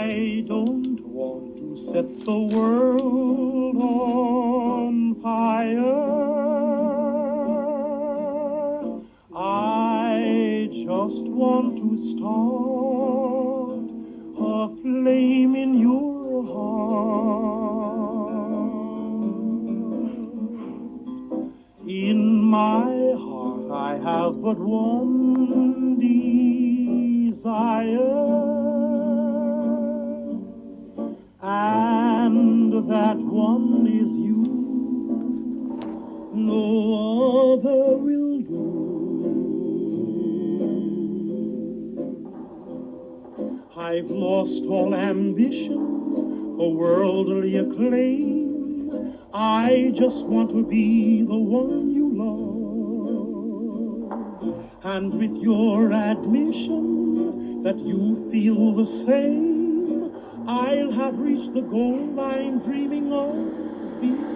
I don't want to set the world on fire. I just want to start a flame in your heart. In my heart I have but one desire, and that one is you. No other will do. I've lost all ambition for worldly acclaim. I just want to be the one you love. And with your admission that you feel the same, I'll have reached the goal I'm dreaming of. Believe.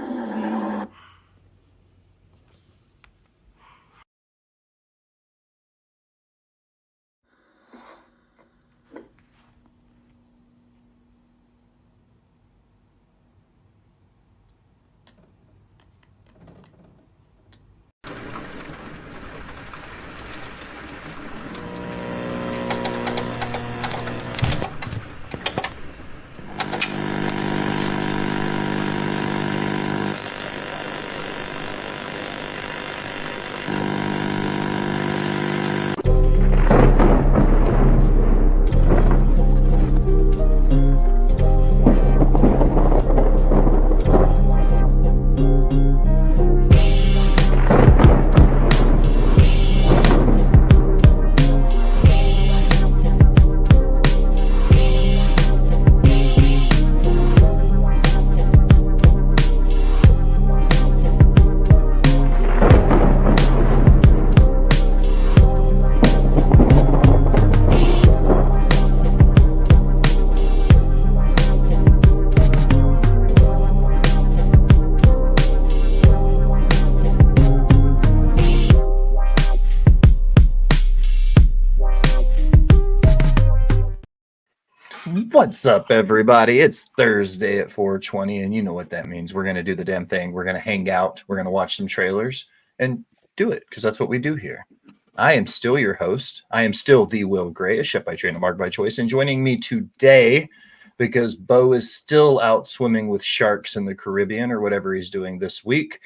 What's up, everybody? It's Thursday at 4:20, and you know what that means. We're going to do the damn thing. We're going to hang out. We're going to watch some trailers and do it, because that's what we do here. I am still your host. I am still the Will Gray, a chef by trade and marked by choice. And joining me today, because Bo is still out swimming with sharks in the Caribbean or whatever he's doing this week,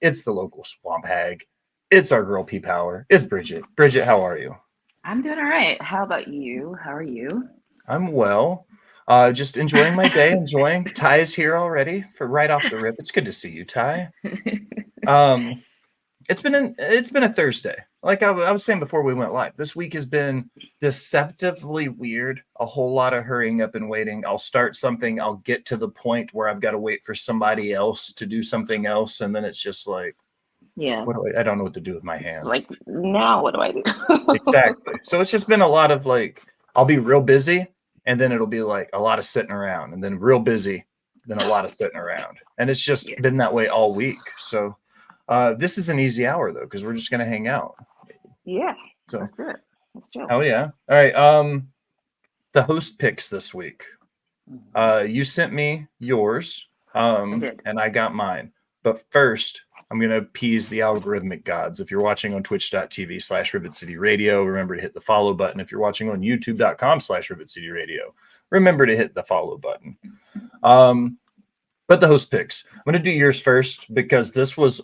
it's the local swamp hag. It's our girl P Power. It's Bridget. Bridget, how are you? I'm doing all right. How about you? How are you? I'm well. Just enjoying my day, enjoying. Ty is here already for right off the rip. It's good to see you, Ty. It's been a Thursday. Like I was saying before we went live, this week has been deceptively weird. A whole lot of hurrying up and waiting. I'll start something, I'll get to the point where I've got to wait for somebody else to do something else, and then it's just like, yeah, I don't know what to do with my hands. Like, now what do I do? Exactly. So it's just been a lot of like, I'll be real busy, and then it'll be like a lot of sitting around, and then real busy, then a lot of sitting around. And it's just been that way all week. So this is an easy hour, though, because we're just going to hang out. Yeah. So let's do it. Let's chill. Oh, yeah. All right. The host picks this week. You sent me yours, and I got mine. But first, I'm going to appease the algorithmic gods. If you're watching on twitch.tv/Rivet City Radio, remember to hit the follow button. If you're watching on youtube.com/Rivet City Radio, remember to hit the follow button. But the host picks. I'm going to do yours first because this was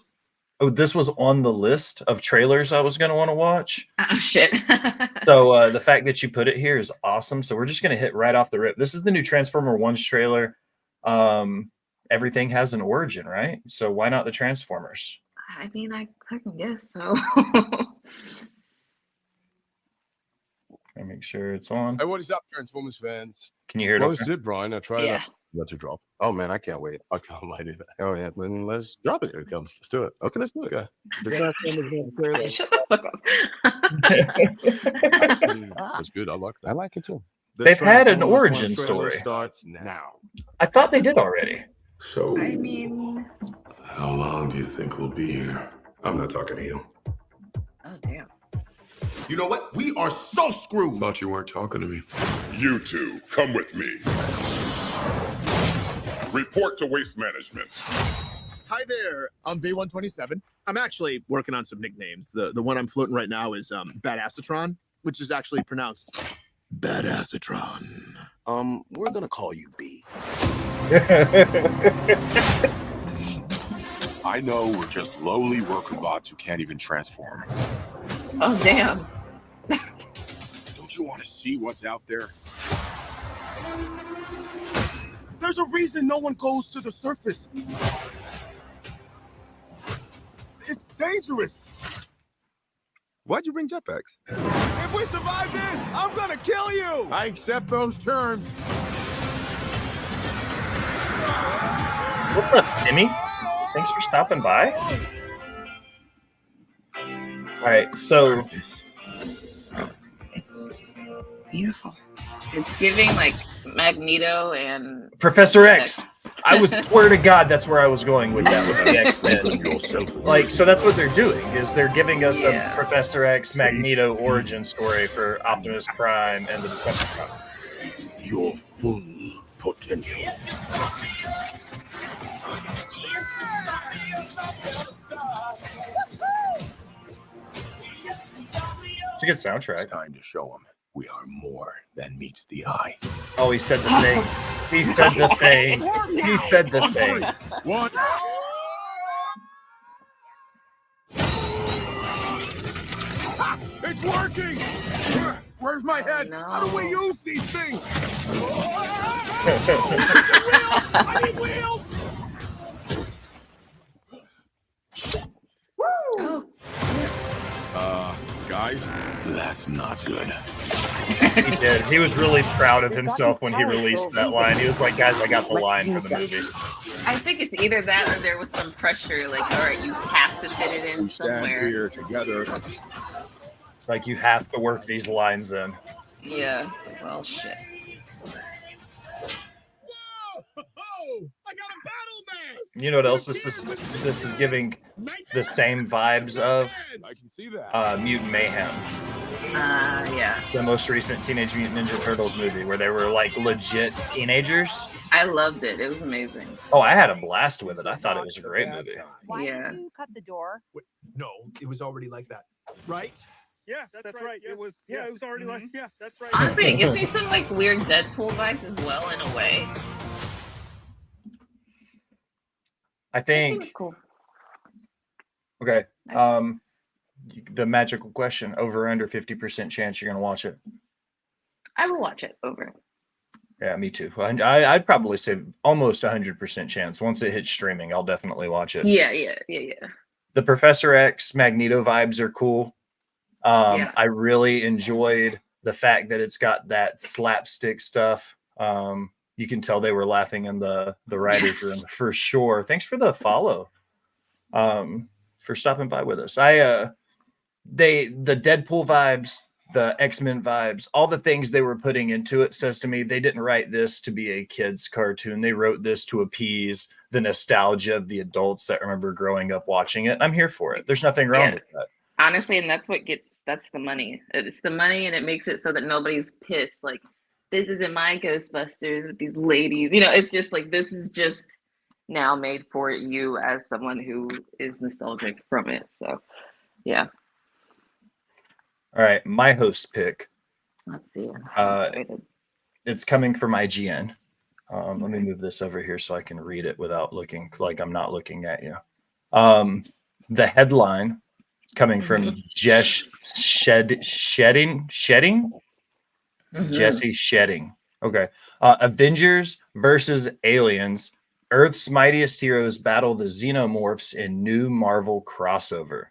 on the list of trailers I was going to want to watch. Oh, shit. So the fact that you put it here is awesome. So we're just going to hit right off the rip. This is the new Transformer 1's trailer. Everything has an origin, right? So why not the Transformers? I mean, I couldn't guess, so. I make sure it's on. Hey, what is up, Transformers fans? Can you hear it? Well, this is it, Brian. I tried it. Let you drop. Oh man, I can't wait. I can't wait either. Oh yeah, then let's drop it. Here it comes. Let's do it. Okay, let's do it. Okay. Shut the fuck up. That's good. I like that. I like it too. They've had an origin story. Starts now. I thought they did already. So, I mean, how long do you think we'll be here? I'm not talking to you. oh damn. You know what? We are so screwed. Thought you weren't talking to me. You two, come with me. Report to Waste Management. Hi there. I'm B127. I'm actually working on some nicknames. The one I'm floating right now is Badassatron, which is actually pronounced Badassatron. We're gonna call you B. I know we're just lowly worker bots who can't even transform. Oh, damn. Don't you want to see what's out there? There's a reason no one goes to the surface. It's dangerous. Why'd you bring jetpacks? If we survive this, I'm gonna kill you. I accept those terms. What's up, Timmy? Thanks for stopping by. All right, so It's beautiful. It's giving like Magneto and Professor X. I was swear to God, that's where I was going with that. With the X-Men. Like, so that's what they're doing is they're giving us a Professor X Magneto origin story for Optimus Prime and the Decepticons. Your full potential. It's a good soundtrack. It's time to show them we are more than meets the eye. Oh, he said the thing. He said the thing. He said the thing. One. It's working. Where's my head? no. How do we use these things? I need wheels. Oh, Guys, that's not good. He did. He was really proud of himself when he released that line. He was like, guys, I got the line for the movie. I think it's either that or there was some pressure, like, all right, you have to fit it in We stand somewhere. here together. Like, you have to work these lines in. Yeah. Well, shit. Whoa! I got a battle mask. You know what else this is giving the same vibes of? I can see that. Mutant Mayhem, Yeah. the most recent Teenage Mutant Ninja Turtles movie, where they were like legit teenagers. I loved it. It was amazing. Oh, I had a blast with it. I thought it was a great movie. Why Yeah. did you cut the door? No, it was already like that, right? Yes, that's right. It was. Yeah, it was already like. Yeah, that's right. Honestly, it gives me some like weird Deadpool vibes as well, in a way. I It was think. cool. Okay. The magical question: over or under 50% chance you're gonna watch it? I will watch it over. Yeah, me too. I'd probably say almost 100% chance. Once it hits streaming, I'll definitely watch it. Yeah. The Professor X Magneto vibes are cool. Yeah. I really enjoyed the fact that it's got that slapstick stuff. You can tell they were laughing in the writers' room for sure. Thanks for the follow. For stopping by with us. The Deadpool vibes, the X-Men vibes, all the things they were putting into it says to me they didn't write this to be a kid's cartoon. They wrote this to appease the nostalgia of the adults that remember growing up watching it. I'm here for it. There's nothing wrong with that. Honestly, and that's the money. It's the money, and it makes it so that nobody's pissed. Like, this isn't my Ghostbusters with these ladies. You know, it's just like, this is just now made for you as someone who is nostalgic from it. So, yeah. All right, my host pick. Let's see. I'm excited. It's coming from IGN. Let me move this over here so I can read it without looking like I'm not looking at you. The headline coming from Jesse Shedding. Jesse Shedding. Okay. Avengers versus Aliens. Earth's mightiest heroes battle the Xenomorphs in new Marvel crossover.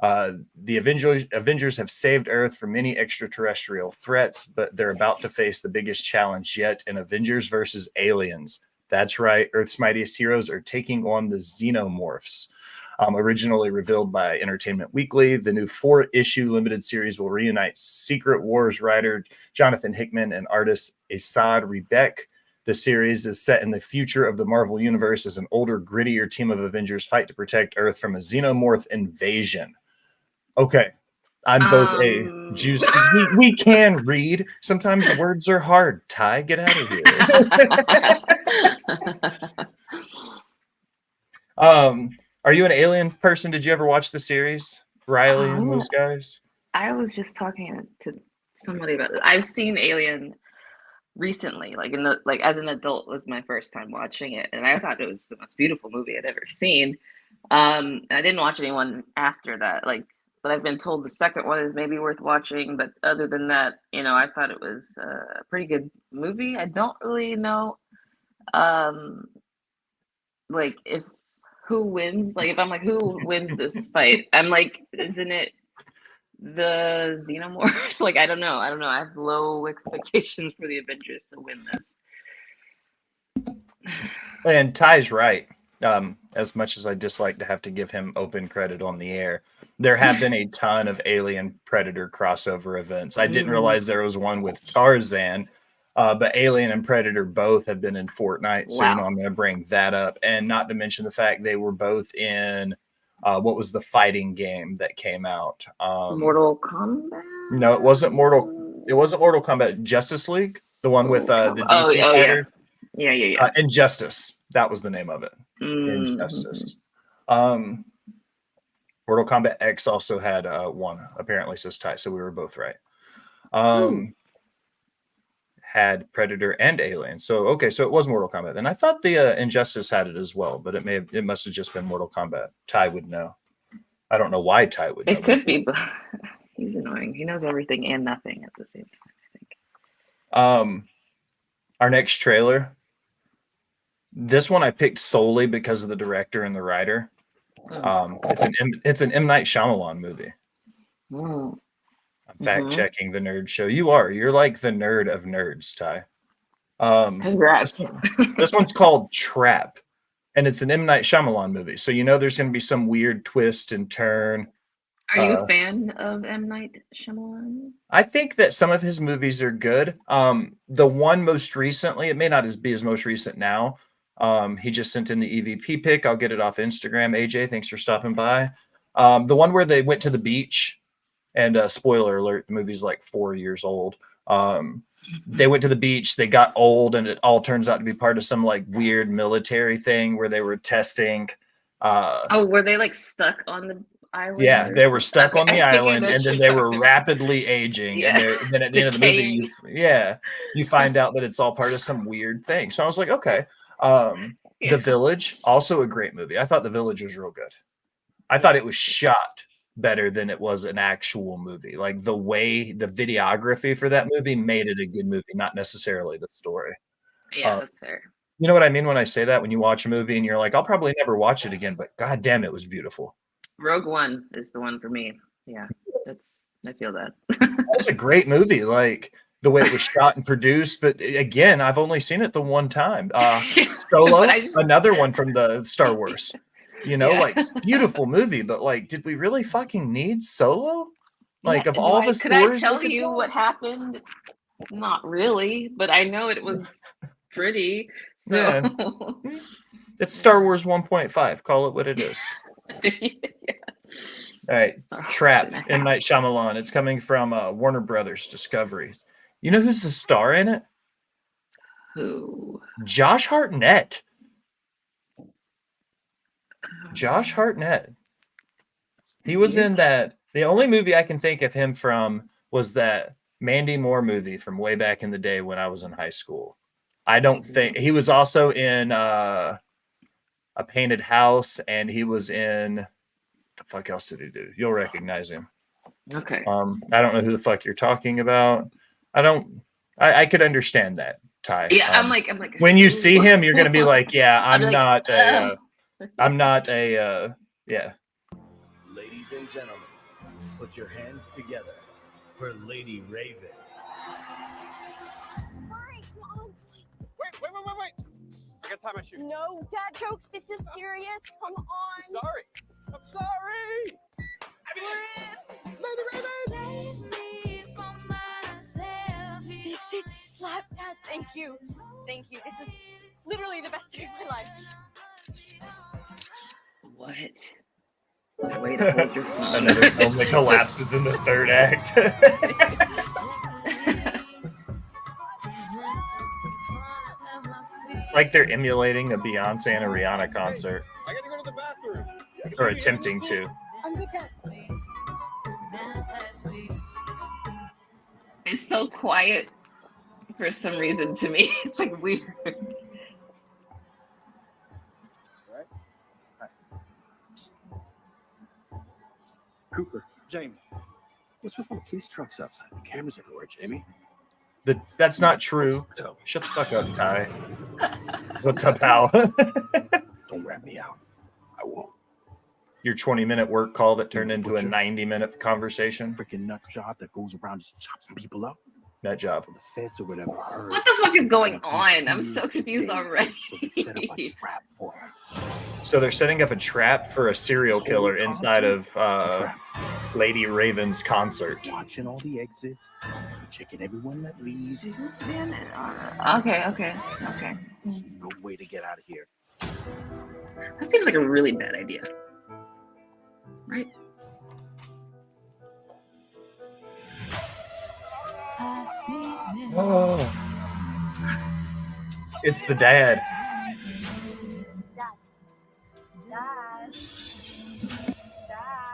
The Avengers have saved Earth from many extraterrestrial threats, but they're about to face the biggest challenge yet in Avengers versus Aliens. That's right. Earth's mightiest heroes are taking on the Xenomorphs. Originally revealed by Entertainment Weekly, the new 4-issue limited series will reunite Secret Wars writer Jonathan Hickman and artist Asad Ribeck. The series is set in the future of the Marvel Universe as an older, grittier team of Avengers fight to protect Earth from a Xenomorph invasion. Okay, I'm both a juice. We can read. Sometimes words are hard. Ty, get out of here. Are you an Alien person? Did you ever watch the series, Riley and those guys? I was just talking to somebody about this. I've seen Alien recently, like as an adult was my first time watching it, and I thought it was the most beautiful movie I'd ever seen. I didn't watch anyone after that, but I've been told the second one is maybe worth watching. But other than that, I thought it was a pretty good movie. I don't really know, if who wins. Like if I'm like, who wins this fight? I'm like, isn't it the Xenomorphs? I don't know. I have low expectations for the Avengers to win this. And Ty's right. As much as I dislike to have to give him open credit on the air, there have been a ton of Alien Predator crossover events. I didn't realize there was one with Tarzan, but Alien and Predator both have been in Fortnite. So I'm going to bring that up. And not to mention the fact they were both in what was the fighting game that came out? Mortal Kombat? No, it wasn't Mortal Kombat. Justice League, the one with the DC fighter. Yeah. Injustice. That was the name of it. Injustice. Mortal Kombat X also had one, apparently, says Ty. So we were both right. Had Predator and Alien. So it was Mortal Kombat. And I thought the Injustice had it as well, but it must have just been Mortal Kombat. Ty would know. I don't know why Ty would know. It could be, but he's annoying. He knows everything and nothing at the same time, I think. Our next trailer. This one I picked solely because of the director and the writer. It's an M. Night Shyamalan movie. I'm fact checking the nerd show. You're like the nerd of nerds, Ty. Congrats. This one's called Trap, and it's an M. Night Shyamalan movie. So there's going to be some weird twist and turn. Are you a fan of M. Night Shyamalan? I think that some of his movies are good. The one most recently, it may not be his most recent now. He just sent in the EVP pic. I'll get it off Instagram. AJ, thanks for stopping by. The one where they went to the beach, and spoiler alert, the movie's like 4 years old. They went to the beach, they got old, and it all turns out to be part of some weird military thing where they were testing. Were they stuck on the island? Yeah, they were stuck on the island, and then they were rapidly aging. Yeah. And then at the end of the movie, you find out that it's all part of some weird thing. So I was like, okay. The Village, also a great movie. I thought The Village was real good. I thought it was shot better than it was an actual movie. Like the way the videography for that movie made it a good movie, not necessarily the story. Yeah, that's fair. You know what I mean when I say that? When you watch a movie and you're like, I'll probably never watch it again, but god damn, it was beautiful. Rogue One is the one for me. Yeah, I feel that. It's a great movie. Like the way it was shot and produced, but again, I've only seen it the one time. Solo, another one from the Star Wars. Beautiful movie, but did we really fucking need Solo? Of all the stories, could I tell you what happened? Not really, but I know it was pretty. So. Yeah, it's Star Wars 1.5. Call it what it is. All right, Trap, M. Night Shyamalan. It's coming from Warner Brothers Discovery. You know who's the star in it? Who? Josh Hartnett. Josh Hartnett. He was in that. The only movie I can think of him from was that Mandy Moore movie from way back in the day when I was in high school. I don't think he was also in A Painted House, and he was in the fuck else did he do? You'll recognize him. Okay. I don't know who the fuck you're talking about. I could understand that, Ty. Yeah, I'm like when you see him, you're gonna be like, yeah, I'm not a yeah. Ladies and gentlemen, put your hands together for Lady Raven. Wait. I got time my shoes. No, Dad jokes. This is serious. Come on. I'm sorry. Lady Raven. This is slap, Dad. Thank you. This is literally the best day of my life. What? Way to hold your phone. Another film that collapses in the third act. It's like they're emulating a Beyonce and a Rihanna concert. I gotta go to the bathroom. Or attempting to. I'm good, Dad. It's so quiet for some reason to me. It's like weird. Cooper, Jamie, what's with all the police trucks outside? The cameras everywhere, Jamie. That's not true. Shut the fuck up, Ty. What's up, Al? Don't rat me out. I won't. Your 20-minute work call that turned into a 90-minute conversation? Freaking nut job that goes around just chopping people up. Nut job. The feds or whatever. What the fuck is going on? I'm so confused already. So they set up a trap for him. So they're setting up a trap for a serial killer inside of Lady Raven's concert. Watching all the exits, checking everyone that leaves. Okay. No way to get out of here. That seems like a really bad idea. Right? Oh. It's the dad. Dad.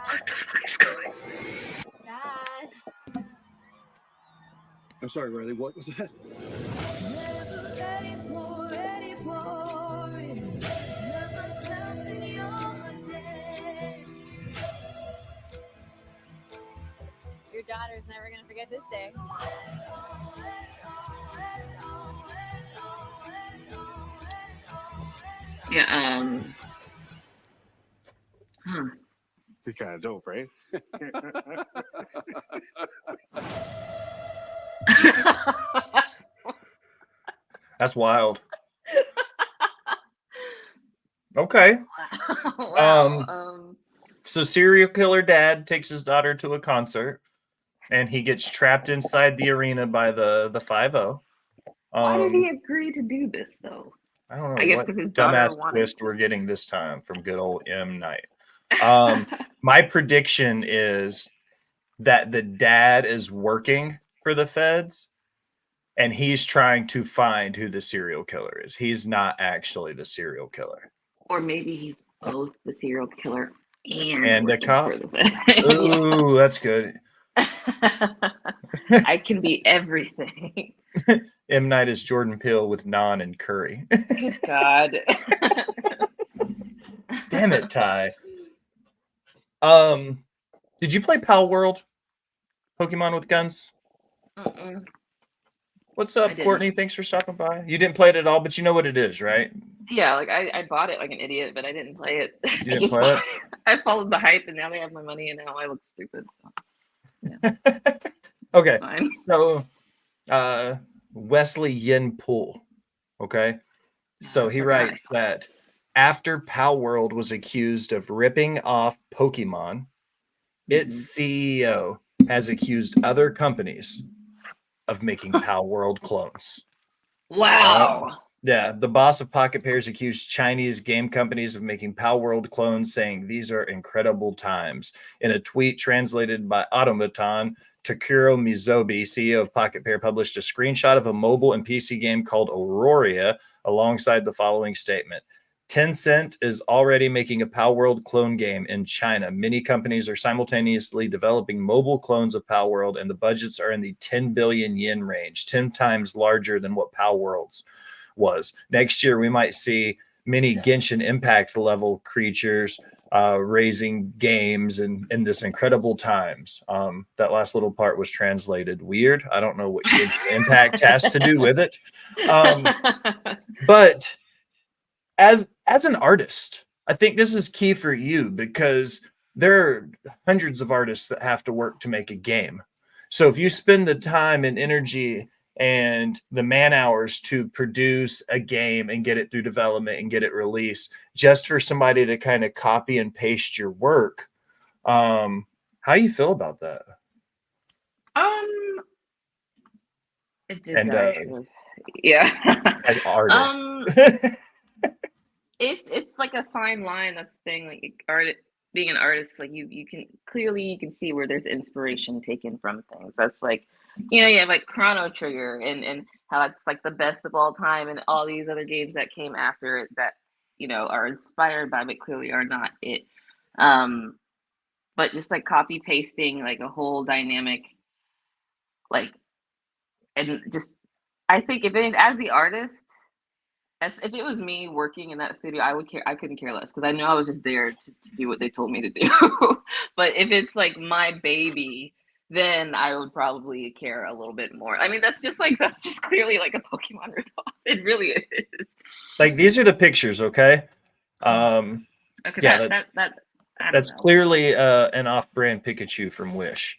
What the fuck is going on? Dad. I'm sorry, Riley. What was that? Your daughter's never gonna forget this day. Yeah, You're kind of dope, right? That's wild. Okay. Wow. So serial killer dad takes his daughter to a concert, and he gets trapped inside the arena by the 5-0. Why did he agree to do this, though? I don't know I guess what 'cause his daughter dumbass wanted twist to. we're getting this time from good old M. Night. My prediction is that the dad is working for the feds, and he's trying to find who the serial killer is. He's not actually the serial killer. Or maybe he's both the serial killer and And a working cop. for the feds. Ooh, that's good. I can be everything. M. Night is Jordan Peele with Naan and Curry. Good God. Damn it, Ty. Did you play Pal World? Pokemon with guns? Mm-mm. What's I up, didn't. Courtney? Thanks for stopping by. You didn't play it at all, but you know what it is, right? Yeah, like I bought it like an idiot, but I didn't play it. You didn't play it? I followed the hype, and now they have my money, and now I look stupid. So Okay. fine. So, Wesley Yin Poole. Okay. So he writes that after Pal World was accused of ripping off Pokemon, its CEO has accused other companies of making Pal World clones. Wow. Yeah, the boss of Pocket Pairs accused Chinese game companies of making Pal World clones, saying these are incredible times. In a tweet translated by Automaton, Takuro Mizobi, CEO of Pocket Pair, published a screenshot of a mobile and PC game called Auroria alongside the following statement. Tencent is already making a Pal World clone game in China. Many companies are simultaneously developing mobile clones of Pal World, and the budgets are in the 10 billion yen range, 10 times larger than what Pal World's was. Next year, we might see many Genshin Impact level creatures raising games in this incredible times. That last little part was translated weird. I don't know what Genshin Impact has to do with it. But as an artist, I think this is key for you because there are hundreds of artists that have to work to make a game. So if you spend the time and energy and the man hours to produce a game and get it through development and get it released just for somebody to kind of copy and paste your work, how do you feel about that? Yeah. An artist. It's like a fine line. That's the thing. Like being an artist, like you can clearly see where there's inspiration taken from things. That's like, you know, you have like Chrono Trigger and how it's like the best of all time, and all these other games that came after it that, you know, are inspired by but clearly are not it. But just like copy pasting like a whole dynamic, like, and just I think if it, as the artist, if it was me working in that studio, I couldn't care less, because I know I was just there to do what they told me to do. But if it's like my baby, then I would probably care a little bit more. I mean, that's just clearly like a Pokemon ripoff. It really is. Like, these are the pictures, okay? Okay, yeah, that's know. clearly an off-brand Pikachu from Wish.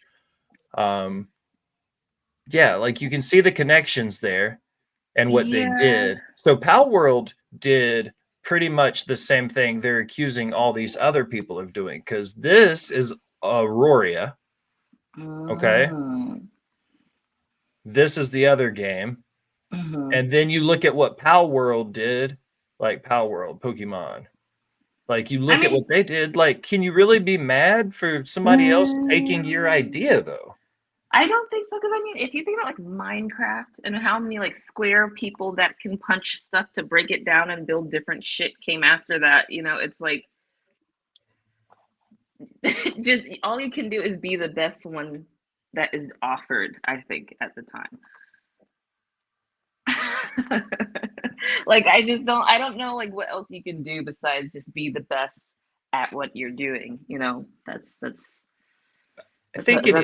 Yeah, like you can see the connections there and what they did. So Pal World did pretty much the same thing they're accusing all these other people of doing, because this is Auroria. Okay. This is the other game. And then you look at what Pal World did, like Pal World, Pokemon. Like, you look at what they did. Like, can you really be mad for somebody else taking your idea, though? I don't think so, because I mean, if you think about like Minecraft and how many like Square people that can punch stuff to break it down and build different shit came after that, you know, it's like just all you can do is be the best one that is offered, I think, at the time. Like, I don't know like what else you can do besides just be the best at what you're doing, you know. That's I think in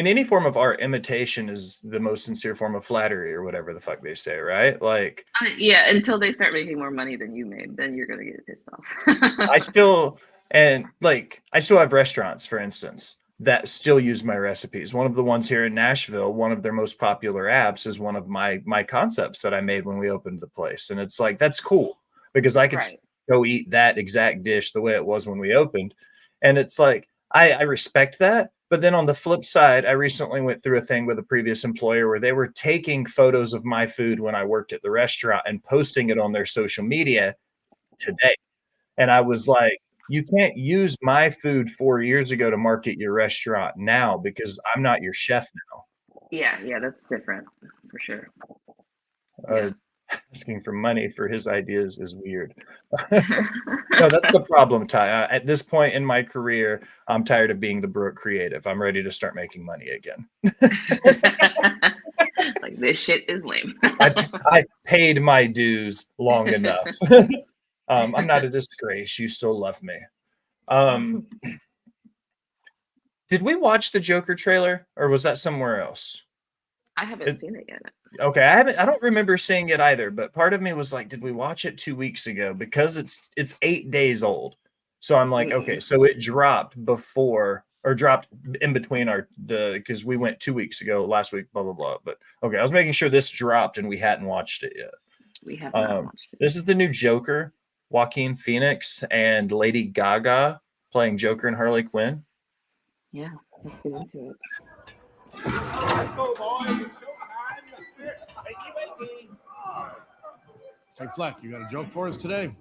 any form of art, imitation is the most sincere form of flattery, or whatever the fuck they say, right? Like, yeah, until they start making more money than you made, then you're gonna get pissed off. I still have restaurants, for instance, that still use my recipes. One of the ones here in Nashville, one of their most popular apps is one of my concepts that I made when we opened the place. And it's like, that's cool, because I could go eat that exact dish the way it was when we opened. And it's like, I respect that. But then on the flip side, I recently went through a thing with a previous employer where they were taking photos of my food when I worked at the restaurant and posting it on their social media today. And I was like, you can't use my food 4 years ago to market your restaurant now, because I'm not your chef now. Yeah, that's different for sure. Asking for money for his ideas is weird. No, that's the problem, Ty. At this point in my career, I'm tired of being the broke creative. I'm ready to start making money again. Like, this shit is lame. I paid my dues long enough. I'm not a disgrace. You still love me. Did we watch the Joker trailer, or was that somewhere else? I haven't seen it yet. Okay, I don't remember seeing it either, but part of me was like, did we watch it 2 weeks ago? Because it's 8 days old. So I'm like, okay, so it dropped before, or dropped in between because we went 2 weeks ago, last week, blah, blah, blah. But okay, I was making sure this dropped and we hadn't watched it yet. We have not watched it. This is the new Joker, Joaquin Phoenix and Lady Gaga playing Joker and Harley Quinn. Yeah, let's get into it. Let's go, boys. Hey, Fleck, you got a joke for us today?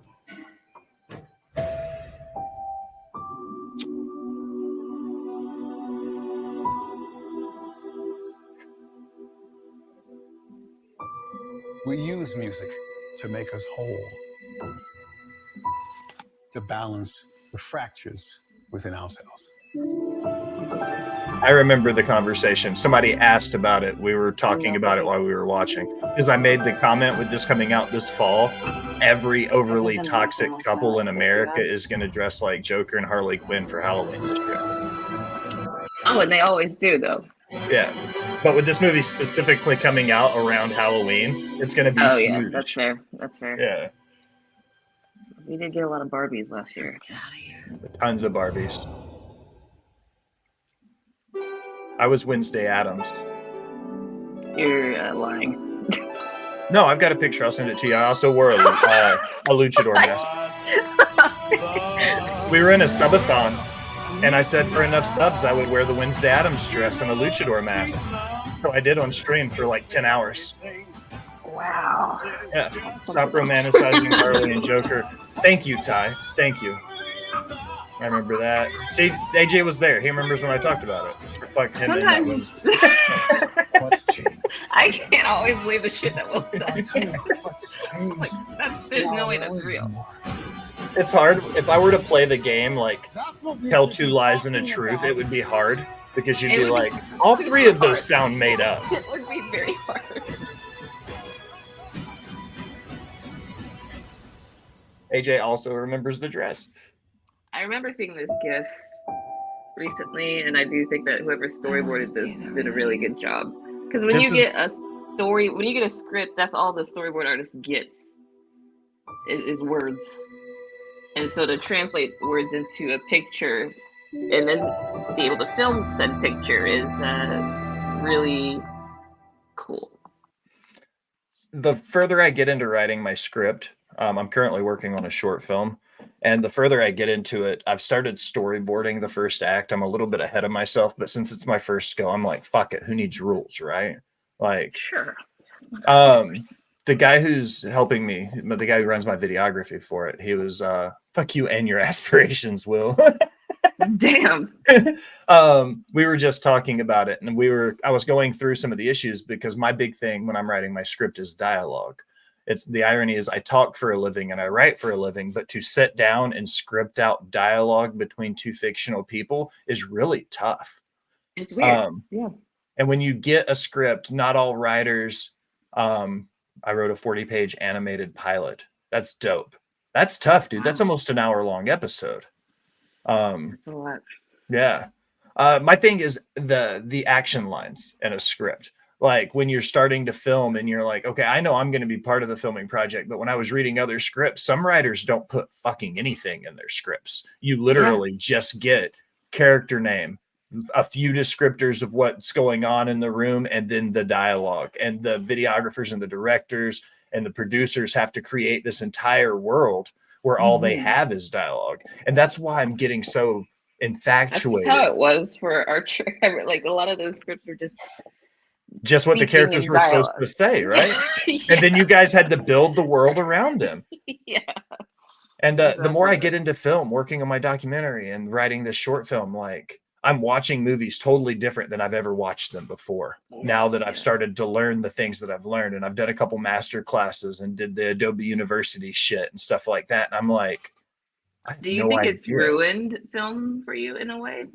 We use music to make us whole, to balance the fractures within ourselves. I remember the conversation. Somebody asked about it. We were talking about it while we were watching, because I made the comment, with this coming out this fall, every overly toxic couple in America is going to dress like Joker and Harley Quinn for Halloween this year. Oh, and they always do, though. Yeah. But with this movie specifically coming out around Halloween, it's going to be huge. Yeah, that's fair. That's fair. Yeah. We did get a lot of Barbies last year. Get out of here. Tons of Barbies. I was Wednesday Addams. You're lying. No, I've got a picture. I'll send it to you. I also wore a luchador mask. We were in a subathon, and I said for enough subs, I would wear the Wednesday Addams dress and a luchador mask. So I did on stream for like 10 hours. Wow. Yeah. Stop romanticizing Harley and Joker. Thank you, Ty. Thank you. I remember that. See, AJ was there. He remembers when I talked about it. Fuck him in that Sometimes- Wednesday. What's changed? I can't always believe the shit that Will said. What's changed? Like, there's no way that's real. It's hard. If I were to play the game like That's what we tell should two be lies and a talking truth, about. it would be hard because you'd It be would be like, all super three of those hard. sound made up. It would be very hard. AJ also remembers the dress. I remember seeing this GIF recently, and I do think that whoever storyboarded this did a really good job. Because when This you get a script, that's all the storyboard artist gets is words. And so to translate words into a picture and then be able to film said picture is really cool. The further I get into writing my script, I'm currently working on a short film. And the further I get into it, I've started storyboarding the first act. I'm a little bit ahead of myself, but since it's my first go, I'm like, fuck it. Who needs rules, right? Like, Sure. the guy who's helping me, the guy who runs my videography for it, he was, fuck you and your aspirations, Will. Damn. We were just talking about it, and I was going through some of the issues because my big thing when I'm writing my script is dialogue. It's the irony is I talk for a living and I write for a living, but to sit down and script out dialogue between two fictional people is really tough. It's weird. Yeah. And when you get a script, not all writers, I wrote a 40-page animated pilot. That's dope. That's tough, dude. That's almost an hour-long episode. That's a lot. Yeah. My thing is the action lines in a script. Like when you're starting to film and you're like, okay, I know I'm going to be part of the filming project, but when I was reading other scripts, some writers don't put fucking anything in their scripts. You literally just get character name, a few descriptors of what's going on in the room, and then the dialogue. And the videographers and the directors and the producers have to create this entire world where all they have is dialogue. And that's why I'm getting so infatuated. That's how it was for Archer. Like a lot of those scripts were just what the speaking characters in were supposed dialogue. to say, right? Yeah. And then you guys had to build the world around them. Yeah. And the more I get into film, working on my documentary and writing this short film, like I'm watching movies totally different than I've ever watched them before. Now that I've started to learn the things that I've learned, and I've done a couple master classes and did the Adobe University shit and stuff like that. And I'm like, I have Do you no think idea. it's ruined film for you in a way?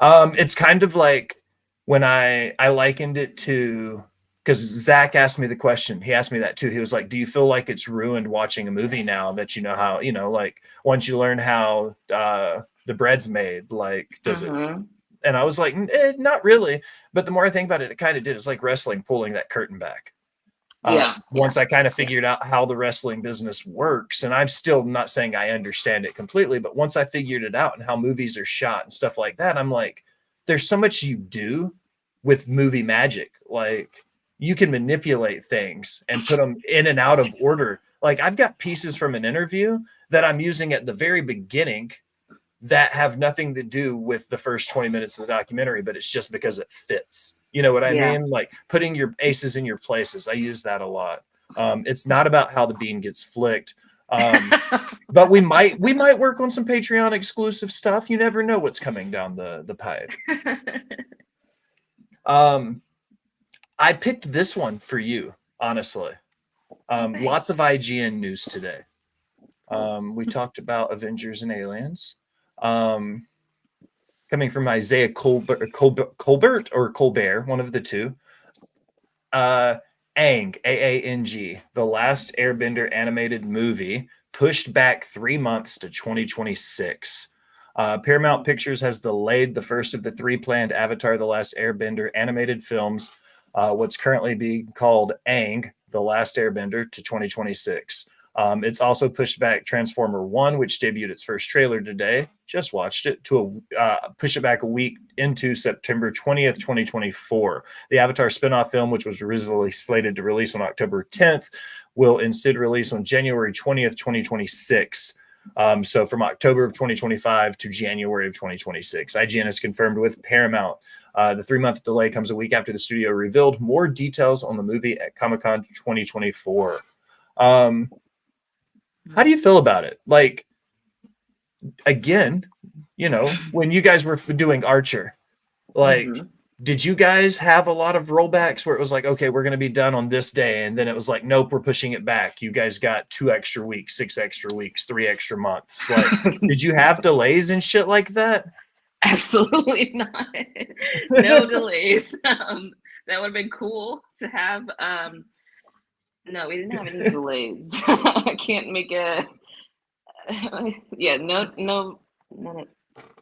It's kind of like when I likened it to, because Zach asked me the question. He asked me that too. He was like, do you feel like it's ruined watching a movie now that you know how, like once you learn how the bread's made, like does it? And I was like, not really. But the more I think about it, it kind of did. It's like wrestling pulling that curtain back. Once I kind of figured out how the wrestling business works, and I'm still not saying I understand it completely, but once I figured it out and how movies are shot and stuff like that, I'm like, there's so much you do with movie magic. Like you can manipulate things and put them in and out of order. Like I've got pieces from an interview that I'm using at the very beginning that have nothing to do with the first 20 minutes of the documentary, but it's just because it fits. You know what I mean? Like putting your aces in your places. I use that a lot. It's not about how the bean gets flicked. But we might work on some Patreon exclusive stuff. You never know what's coming down the pipe. I picked this one for you, honestly. Lots of IGN news today. We talked about Avengers and Aliens. Coming from Isaiah Colbert, one of the two. Aang, AANG, The Last Airbender animated movie, pushed back 3 months to 2026. Paramount Pictures has delayed the first of the 3 planned Avatar: The Last Airbender animated films, what's currently being called Aang, The Last Airbender, to 2026. It's also pushed back Transformer 1, which debuted its first trailer today. Just watched it to push it back a week into September 20th, 2024. The Avatar spinoff film, which was originally slated to release on October 10th, will instead release on January 20th, 2026. So from October of 2025 to January of 2026. IGN has confirmed with Paramount. The 3-month delay comes a week after the studio revealed more details on the movie at Comic-Con 2024. How do you feel about it? Like, again, you know, when you guys were doing Archer, like, did you guys have a lot of rollbacks where it was like, okay, we're going to be done on this day, and then it was like, nope, we're pushing it back? You guys got 2 extra weeks, 6 extra weeks, 3 extra months. Like, did you have delays and shit like that? Absolutely not. No delays. That would have been cool to have. No, we didn't have any delays. I can't make a. Yeah, no.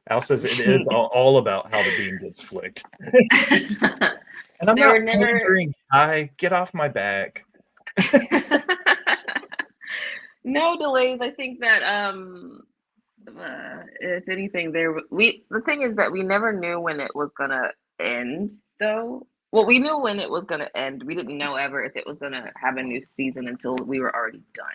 Al says it is all about how the beam gets flicked. And I'm not pandering. Get off my back. No delays. I think that if anything, the thing is that we never knew when it was gonna end, though. Well, we knew when it was gonna end. We didn't know ever if it was gonna have a new season until we were already done.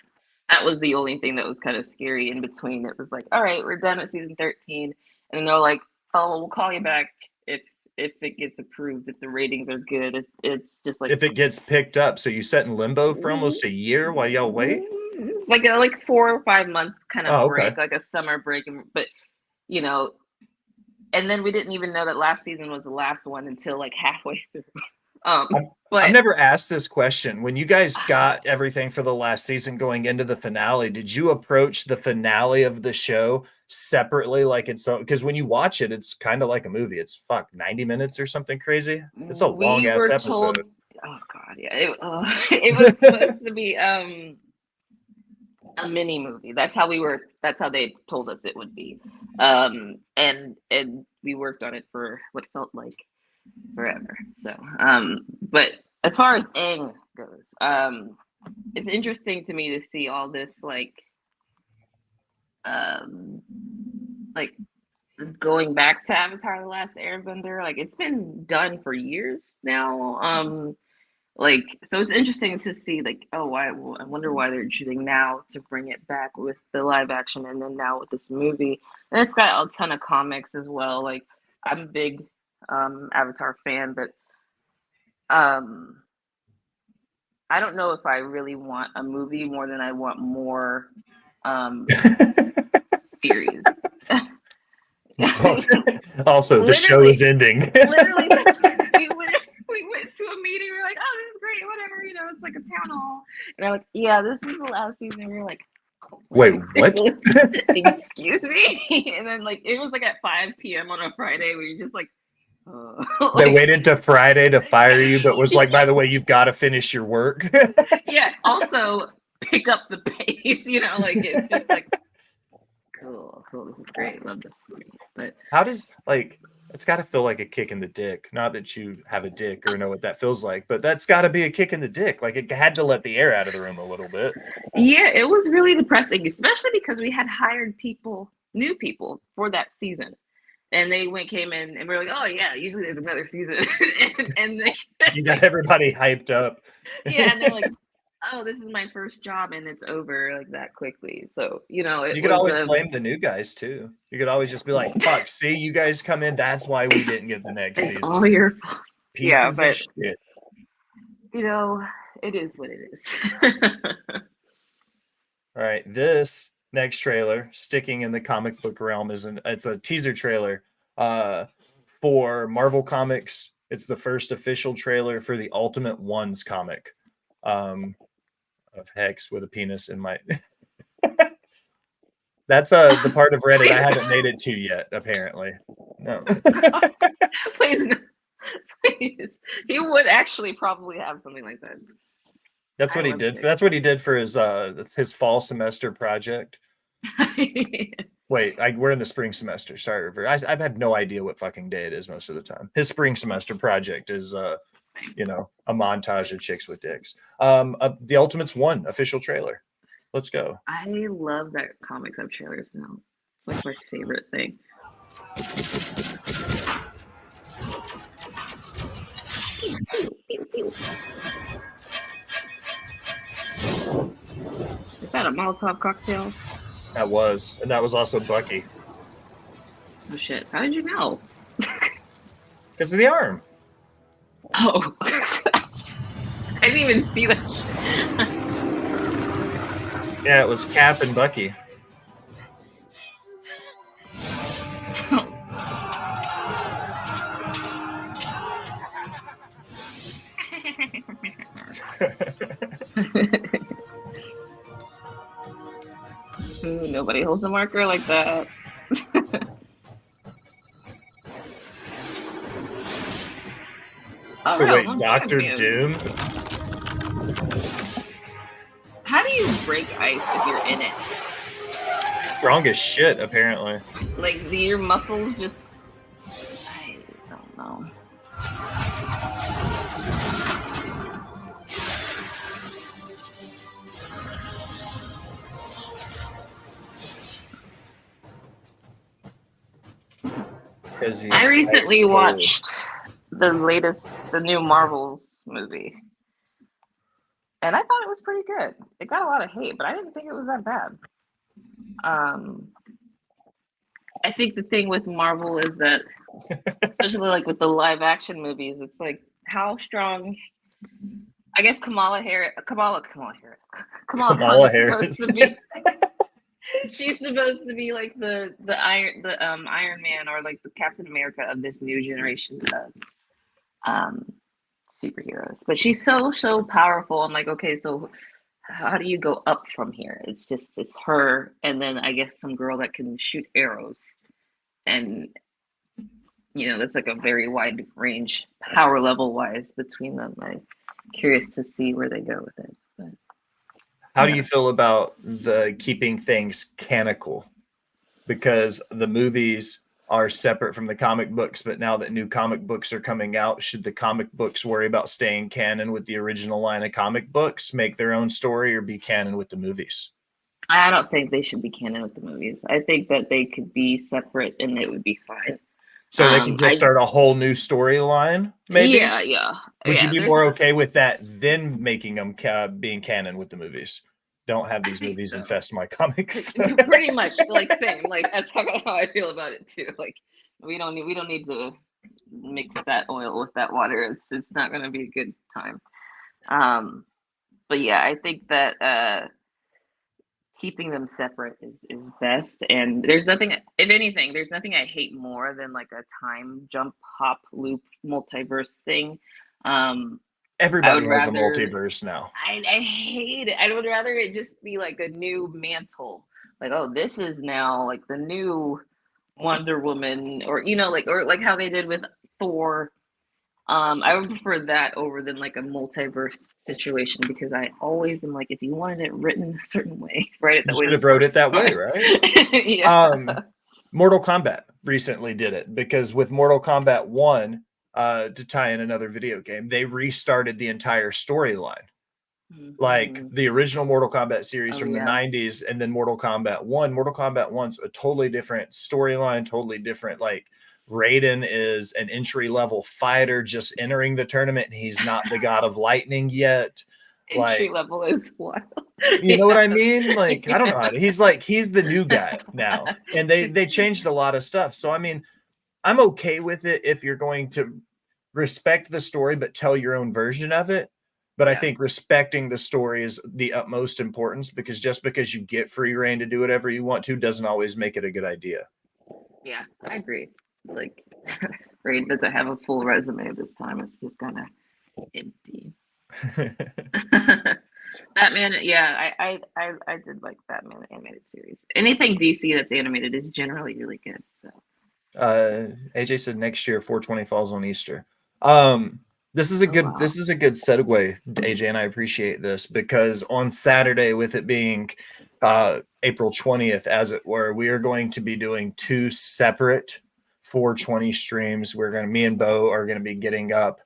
That was the only thing that was kind of scary in between. It was like, all right, we're done at season 13, and they're like, oh, we'll call you back if it gets approved, if the ratings are good. It's just like if it gets picked up. So you sat in limbo for almost a year while y'all wait. Like 4 or 5 months kind of okay. break, like a summer break, but you know, and then we didn't even know that last season was the last one until like halfway through. But I've never asked this question. When you guys got everything for the last season going into the finale, did you approach the finale of the show separately? Like it's so, because when you watch it, it's kind of like a movie. It's 90 minutes or something crazy. It's a long ass episode. Oh God, yeah. It was supposed to be a mini movie. That's how they told us it would be. And we worked on it for what felt like forever. So but as far as Aang goes, it's interesting to me to see all this like going back to Avatar: The Last Airbender. Like it's been done for years now. Like, so it's interesting to see like, oh, I wonder why they're choosing now to bring it back with the live action, and then now with this movie. And it's got a ton of comics as well. Like I'm a big Avatar fan, but I don't know if I really want a movie more than I want more series. Also, the show is ending. Literally, we went to a meeting. We were like, "Oh, this is great. Whatever, you know, it's like a town hall." And I'm like, "Yeah, this is the last season." And we were like, "Wait, what?" Excuse me. And then like it was like at 5 p.m. on a Friday. We were just like. They waited to Friday to fire you, but was like, by the way, you've got to finish your work. Yeah. Also, pick up the pace. You know, like it's just like cool. This is great. Love this movie. But how does it's got to feel like a kick in the dick. Not that you have a dick or know what that feels like, but that's got to be a kick in the dick. Like it had to let the air out of the room a little bit. Yeah, it was really depressing, especially because we had hired new people for that season. And they came in and we were like, oh yeah, usually there's another season. and you got everybody hyped up. Yeah, and they're like, oh, this is my first job and it's over like that quickly. So, you know, you could always blame the new guys too. You could always just be like, fuck, see, you guys come in, that's why we didn't get the next season. All your fault. Yeah, but shit. You know, it is what it is. All right, this next trailer, sticking in the comic book realm, it's a teaser trailer for Marvel Comics. It's the first official trailer for the Ultimate Ones comic of Hex with a penis in my that's the part of Reddit I haven't made it to yet, apparently. No. Please. He would actually probably have something like that. That's what he did. That's what he did for his fall semester project. Wait, we're in the spring semester. Sorry, I've had no idea what fucking day it is most of the time. His spring semester project is, a montage of chicks with dicks. The Ultimates 1 official trailer. Let's go. I love that comics have trailers now. It's like my favorite thing. Is that a Molotov cocktail? That was. And that was also Bucky. Oh shit. How did you know? Because of the arm. Oh. I didn't even see that. Yeah, it was Cap and Bucky. Ooh, nobody holds a marker like that. Oh, Wait, no, Doctor man. Doom? How do you break ice if you're in it? Strong as shit, apparently. Like, do your muscles just... I don't know. I recently watched the new Marvels movie, and I thought it was pretty good. It got a lot of hate, but I didn't think it was that bad. I think the thing with Marvel is that, especially like with the live action movies, it's like how strong. I guess Kamala Khan is supposed to be. She's supposed to be like the Iron Man or like the Captain America of this new generation of superheroes. But she's so powerful. I'm like, okay, so how do you go up from here? It's her, and then I guess some girl that can shoot arrows, and that's like a very wide range power level wise between them. I'm curious to see where they go with it. But how do you feel about the keeping things canonical? Because the movies are separate from the comic books, but now that new comic books are coming out, should the comic books worry about staying canon with the original line of comic books, make their own story, or be canon with the movies? I don't think they should be canon with the movies. I think that they could be separate and it would be fine. So they can just start a whole new storyline, maybe? Yeah. Would you be more okay with that than making them being canon with the movies? Don't have these movies infest my comics. Pretty much, like same. Like that's how I feel about it too. Like we don't need to mix that oil with that water. It's not going to be a good time. But yeah, I think that keeping them separate is best. And there's nothing, if anything, there's nothing I hate more than like a time jump, hop, loop, multiverse thing. Everybody has a multiverse now. I hate it. I would rather it just be like a new mantle. Like, oh, this is now like the new Wonder Woman, or like how they did with Thor. I would prefer that over than like a multiverse situation, because I always am like, if you wanted it written a certain way, write it that way. You should have wrote it that way, right? Yeah. Mortal Kombat recently did it, because with Mortal Kombat 1, to tie in another video game, they restarted the entire storyline. Like the original Mortal Kombat series from the 90s, and then Mortal Kombat 1. Mortal Kombat 1's a totally different storyline, totally different. Like Raiden is an entry-level fighter just entering the tournament, and he's not the god of lightning yet. Entry level is wild. You know what I mean? Like, I don't know. He's the new guy now. And they changed a lot of stuff. So, I mean, I'm okay with it if you're going to respect the story, but tell your own version of it. But I think respecting the story is the utmost importance, because just because you get free reign to do whatever you want to doesn't always make it a good idea. Yeah, I agree. Like, Raid doesn't have a full resume this time. It's just kind of empty. Batman, yeah, I did like Batman animated series. Anything DC that's animated is generally really good. So AJ said next year 420 falls on Easter. This is a good segue, AJ, and I appreciate this, because on Saturday, with it being April 20th, as it were, we are going to be doing 2 separate 420 streams. Me and Bo are going to be getting up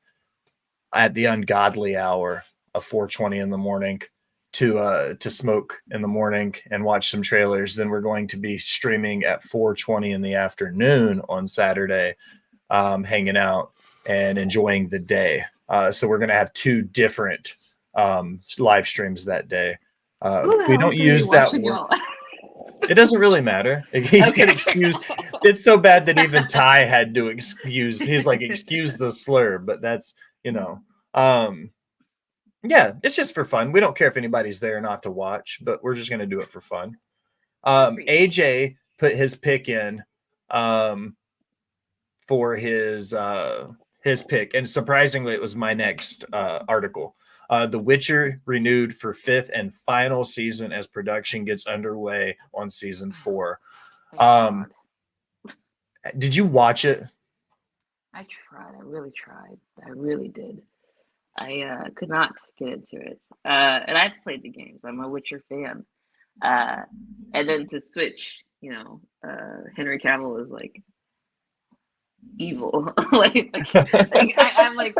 at the ungodly hour of 420 in the morning to smoke in the morning and watch some trailers. Then we're going to be streaming at 420 in the afternoon on Saturday, hanging out and enjoying the day. So we're going to have 2 different live streams that day. We don't use that word. It doesn't really matter. He said excuse. It's so bad that even Ty had to excuse. He's like, excuse the slur, but that's, yeah, it's just for fun. We don't care if anybody's there or not to watch, but we're just going to do it for fun. AJ put his pick in for his pick, and surprisingly, it was my next article. The Witcher renewed for 5th and final season as production gets underway on season 4. Did you watch it? I tried. I really tried. I really did. I could not get into it. And I've played the games. I'm a Witcher fan. And then to switch, Henry Cavill is like evil. I'm like,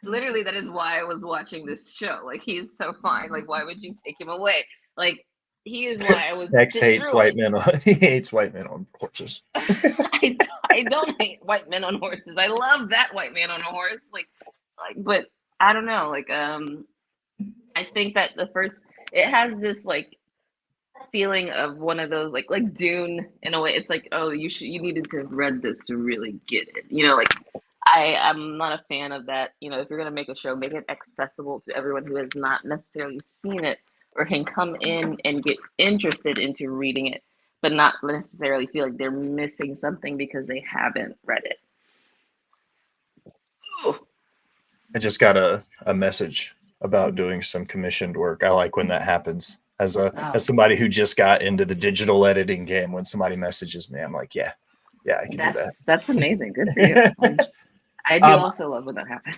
literally, that is why I was watching this show. Like, he is so fine. Like, why would you take him away? Like, he is why I was. Next hates white men. He hates white men on horses. I don't hate white men on horses. I love that white man on a horse. But I don't know. I think that it has this feeling of one of those like Dune in a way. It's like, oh, you needed to have read this to really get it. I'm not a fan of that. If you're gonna make a show, make it accessible to everyone who has not necessarily seen it or can come in and get interested into reading it, but not necessarily feel like they're missing something because they haven't read it. Ooh. I just got a message about doing some commissioned work. I like when that happens. As somebody who just got into the digital editing game, when somebody messages me, I'm like, yeah, I can do that. That's amazing. Good for you. I do also love when that happens.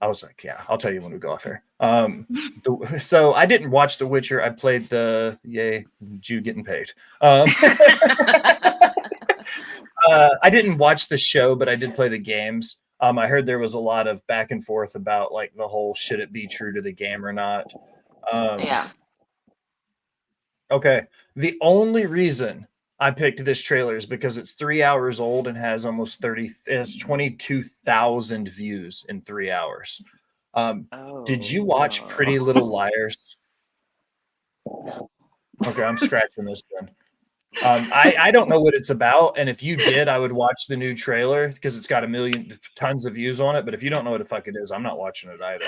I was like, yeah, I'll tell you when we go off there. So I didn't watch The Witcher. I played Jew getting paid. I didn't watch the show, but I did play the games. I heard there was a lot of back and forth about the whole should it be true to the game or not. Yeah. Okay. The only reason I picked this trailer is because it's 3 hours old and has almost 22,000 views in 3 hours. Did you watch Pretty Little Liars? Okay, I'm scratching this one. I don't know what it's about, and if you did, I would watch the new trailer because it's got tons of views on it. But if you don't know what the fuck it is, I'm not watching it either.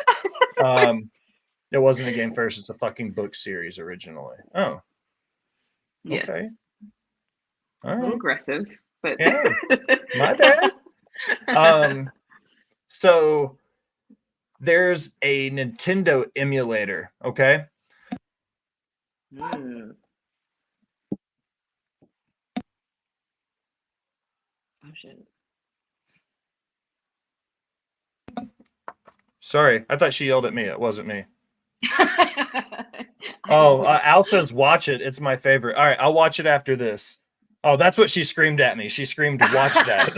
It wasn't a game first; it's a fucking book series originally. Oh, yeah. Okay. All A right. little aggressive, but yeah, my bad. So there's a Nintendo emulator. Okay. Oh shit. Sorry, I thought she yelled at me. It wasn't me. Al says watch it. It's my favorite. All right, I'll watch it after this. Oh, that's what she screamed at me. She screamed, "Watch that."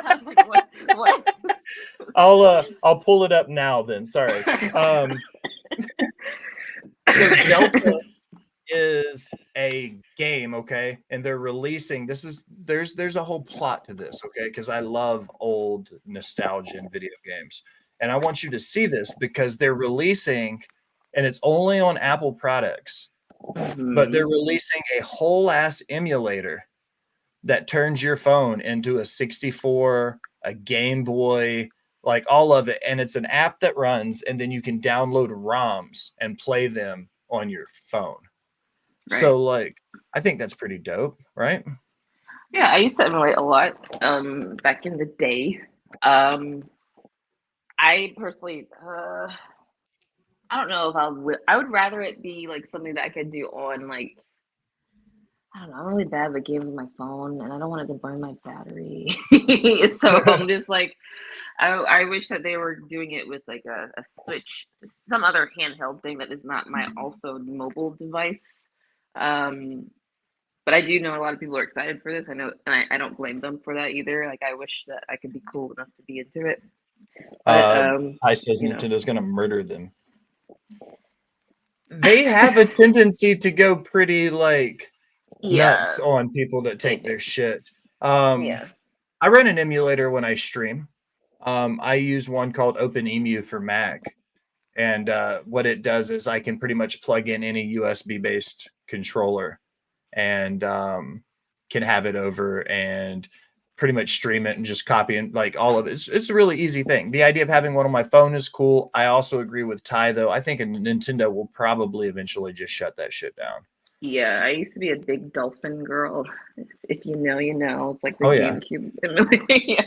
I was like, what? I'll pull it up now. Then sorry. So Delta is a game, okay, and they're releasing. There's a whole plot to this, okay, because I love old nostalgia in video games, and I want you to see this because they're releasing, and it's only on Apple products, but they're releasing a whole ass emulator that turns your phone into a 64, a Game Boy, like all of it, and it's an app that runs, and then you can download ROMs and play them on your phone. Right. So, I think that's pretty dope, right? Yeah, I used to emulate a lot back in the day. I personally, I don't know if I would rather it be something that I could do on I don't know. I'm really bad with games on my phone, and I don't want it to burn my battery. So I'm just I wish that they were doing it with a Switch, some other handheld thing that is not my also mobile device. But I do know a lot of people are excited for this. I know, and I don't blame them for that either. I wish that I could be cool enough to be into it. But, I says Nintendo's gonna murder them. They have a tendency to go pretty nuts on people that take their shit. I run an emulator when I stream. I use one called OpenEMU for Mac, and what it does is I can pretty much plug in any USB based controller and can have it over and pretty much stream it and just copy and all of it. It's a really easy thing. The idea of having one on my phone is cool. I also agree with Ty though. I think Nintendo will probably eventually just shut that shit down. Yeah, I used to be a big Dolphin girl. If you know, you know. It's like the GameCube. Yeah.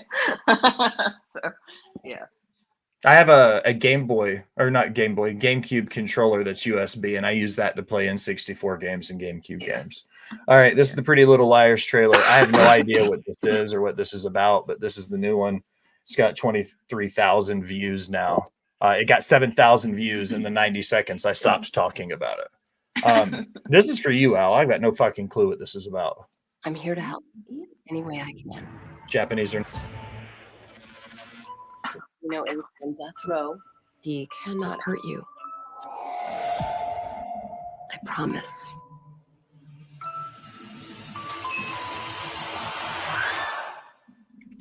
So, Yeah. I have a Game Boy, or not Game Boy, GameCube controller that's USB, and I use that to play N64 games and GameCube games. All right, this is the Pretty Little Liars trailer. I have no idea what this is or what this is about, but this is the new one. It's got 23,000 views now. It got 7,000 views in the 90 seconds I stopped talking about it. This is for you, Al. I've got no fucking clue what this is about. I'm here to help any way I can. Japanese or You know, in death row, he cannot hurt you. I promise.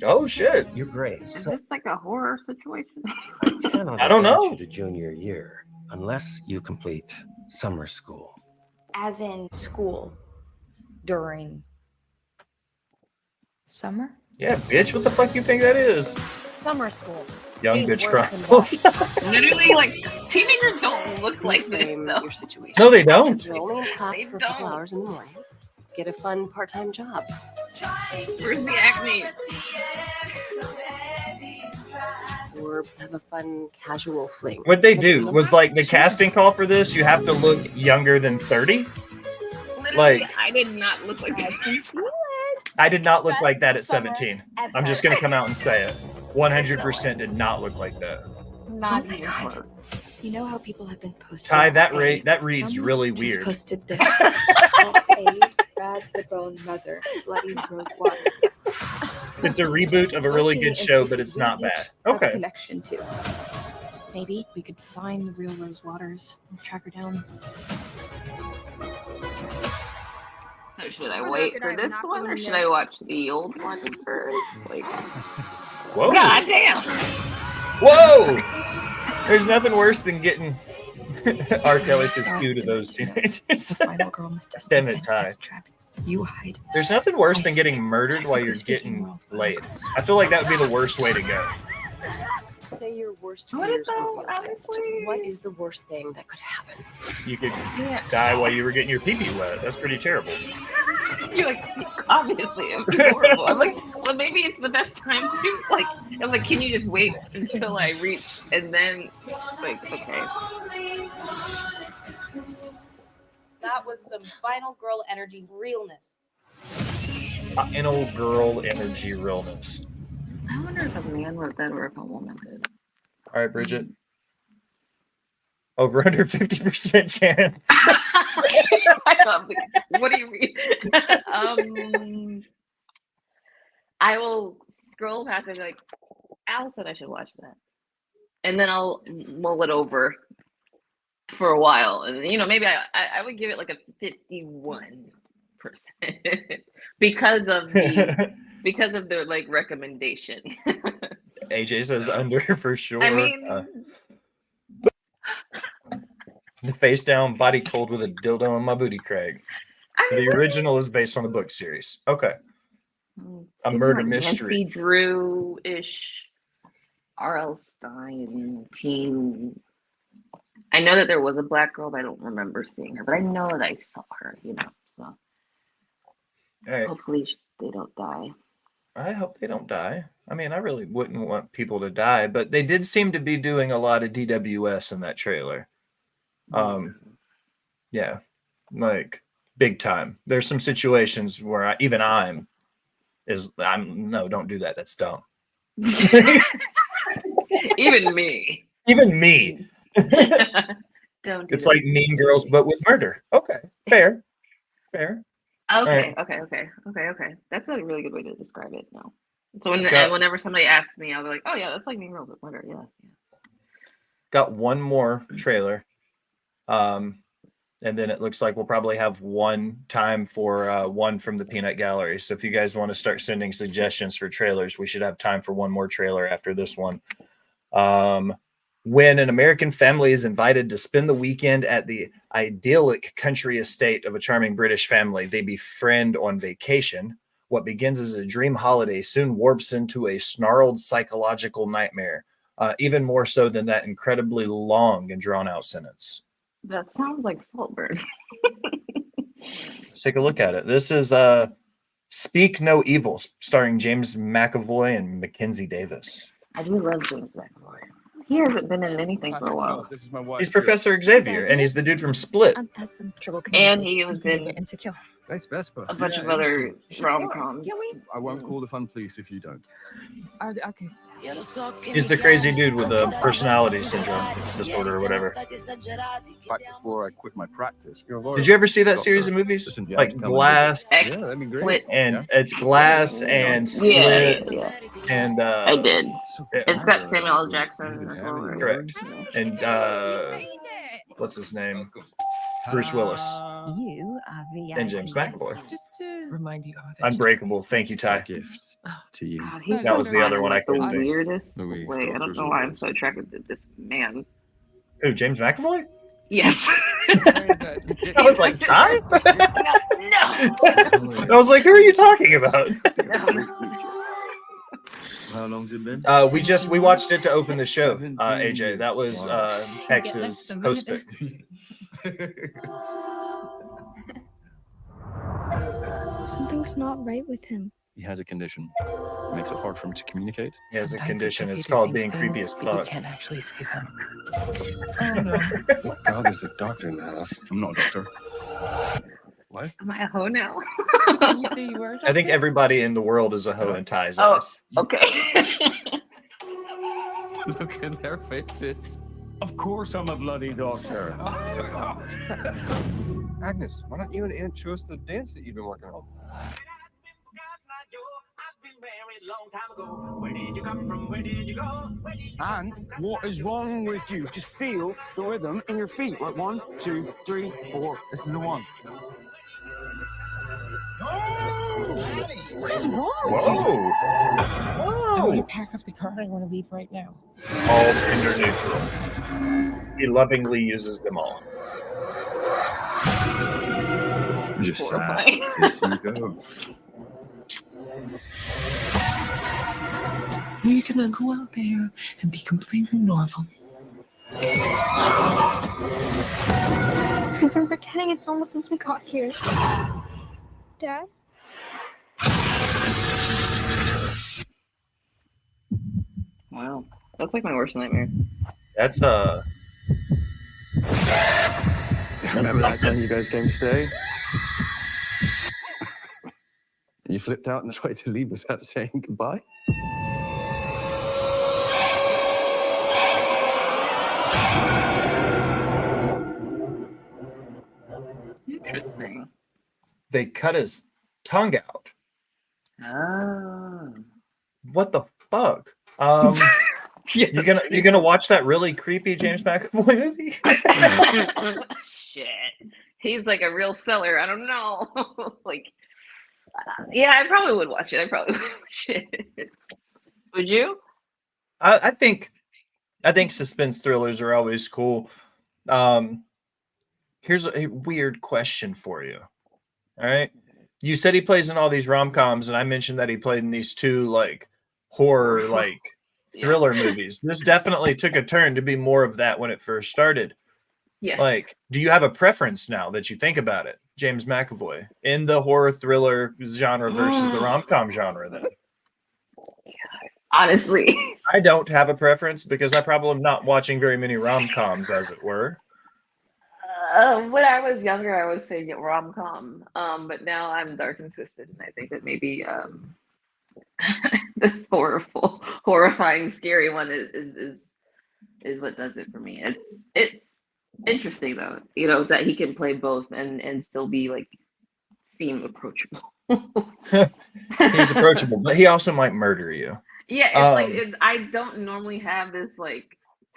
Oh shit! Your Grace. Is this like a horror situation? I cannot I don't know. advance you to junior year unless you complete summer school. As in school during summer? Yeah, bitch. What the fuck you think that is? Summer school. Young Way Bitch worse than Chronicles. Literally, like teenagers don't look like this Reframe though. your situation. No, they don't. You're only in class They for a couple don't. hours in the morning. Get a fun part-time job. Where's the acne? Or have a fun casual fling. What they do was like the casting call for this. You have to look younger than 30. Literally, Like- I did not look like that. I did not look like that at 17. I'm just gonna come out and say it. 100% did not look like that. Not Oh my even God. close. You know how people have been posting. Ty, that Hey, reads someone really just weird. Posted this. False A's, bad to the bone mother, bloody rose waters. It's a reboot of a really good show, but it's not bad. Okay. Connection to. Maybe we could find the real Rose Waters and track her down. So should I wait for this one or should I watch the old one first? Like, Whoa. God damn! Whoa! There's nothing worse than getting R. Kelly says skew to those teenagers. Final girl must have Damn it, Ty. You hide. There's nothing worse than getting murdered while you're getting laid. I feel like that would be the worst way to go. Say your worst What fears is were that, realized. honestly? What is the worst thing that could happen? You could Yeah. die while you were getting your pee-pee wet. That's pretty terrible. You're like, obviously, it would be horrible. I'm like, well, maybe it's the best time to, like, I'm like, can you just wait until I reach and then, like, okay. That was some final girl energy realness. Final girl energy realness. I wonder if a man wrote that or if a woman did. All right, Bridget. Over under 50% chance. I thought, what do you mean? I will scroll past it and be like, Al said I should watch that. And then I'll mull it over for a while. And, you know, maybe I would give it like a 51% because of the like recommendation. AJ says under for sure. I mean, the face down, body cold with a dildo on my booty crack. The original is based on the book series. Okay. A murder like mystery. Nancy Drew-ish, R.L. Stein, teen. I know that there was a black girl, but I don't remember seeing her. But I know that I saw her, you know. So All right. hopefully they don't die. I hope they don't die. I mean, I really wouldn't want people to die, but they did seem to be doing a lot of DWS in that trailer. Yeah, like big time. There's some situations where no, don't do that. That's dumb. Even me. Even me. Don't. It's like Mean Girls, but with murder. Okay, fair. Okay, right. okay. That's a really good way to describe it now. So Okay. whenever somebody asks me, I'll be like, oh yeah, that's like Mean Girls with murder. Yeah. Got one more trailer. And then it looks like we'll probably have one time for one from the Peanut Gallery. So if you guys want to start sending suggestions for trailers, we should have time for one more trailer after this one. When an American family is invited to spend the weekend at the idyllic country estate of a charming British family, they befriend on vacation. What begins as a dream holiday soon warps into a snarled psychological nightmare, even more so than that incredibly long and drawn-out sentence. That sounds like Saltburn. Let's take a look at it. This is Speak No Evil, starring James McAvoy and Mackenzie Davis. I do love James McAvoy. He hasn't been in anything for a while. This is my wife. He's Professor Xavier, and he's the dude from Split. I've had some trouble And he was in Insecure. Nice Vespa. a bunch of other rom-coms. I won't call the fun police if you don't. Okay. He's the crazy dude with the personality syndrome disorder or whatever. Back before I quit my practice. Did you ever see that series of movies? Listen, yeah, Like come Glass, X Yeah, that'd be great. Split. and it's Glass and Yeah, Split, yeah. and I did. So It's got Samuel L. Jackson as well. right? correct, and what's his name? Bruce Willis You are VIP. and James McAvoy. Just to remind you of it. Unbreakable. Thank you, Ty. Gift to you. God, he's That was the other fine one I in, like, the couldn't think. weirdest Louise way. I don't Doctors know and why I'm Wars. so attracted to this man. Who, James McAvoy? Yes. Very good. I was like, Ty? No. I was like, who are you talking about? How long's it been? We watched it to open the show, AJ. That was X's host pick. Something's not right with him. He has a condition. It makes it hard for him to communicate. He has a Sometimes condition. okay It's to called think being creepy things, as but you fuck. can't actually see them. Thank God there's a doctor in the house. I'm not a doctor. What? Am I a hoe now? You say you were? I think everybody in the world is a hoe in Ty's Oh. eyes. Okay. Look at their faces. Of course I'm a bloody doctor. Agnes, why don't you and Aunt show us the dance that you've been working on? And what is wrong with you? Just feel the rhythm in your feet. Like 1, 2, 3, 4. This is the one. What is wrong? Whoa! I want to pack up the car. I want to leave right now. All gender neutral. He lovingly uses them all. Just sad Horrifying. to see you go. You're gonna go out there and be completely normal. I've been pretending it's normal since we got here. Dad? Wow. That's like my worst nightmare. That's Remember that time you guys came to stay? You flipped out and tried to leave without saying goodbye? Interesting. they cut his tongue out. Oh. What the fuck? You're gonna watch that really creepy James McAvoy movie? Shit. He's like a real seller. I don't know. Like, yeah, I probably would watch it. I probably would watch it. Would you? I think suspense thrillers are always cool. Here's a weird question for you. All right. You said he plays in all these rom-coms, and I mentioned that he played in these two like horror like thriller movies. This definitely took a turn to be more of that when it first started. Yeah. Like, do you have a preference now that you think about it, James McAvoy, in the horror thriller genre versus the rom-com genre then? Honestly. I don't have a preference because I probably am not watching very many rom-coms, as it were. When I was younger, I would say rom-com. But now I'm dark and twisted, and I think that maybe this horrifying, scary one is what does it for me. It's interesting though, you know, that he can play both and still be like seem approachable. He's approachable, but he also might murder you. Yeah, I don't normally have this like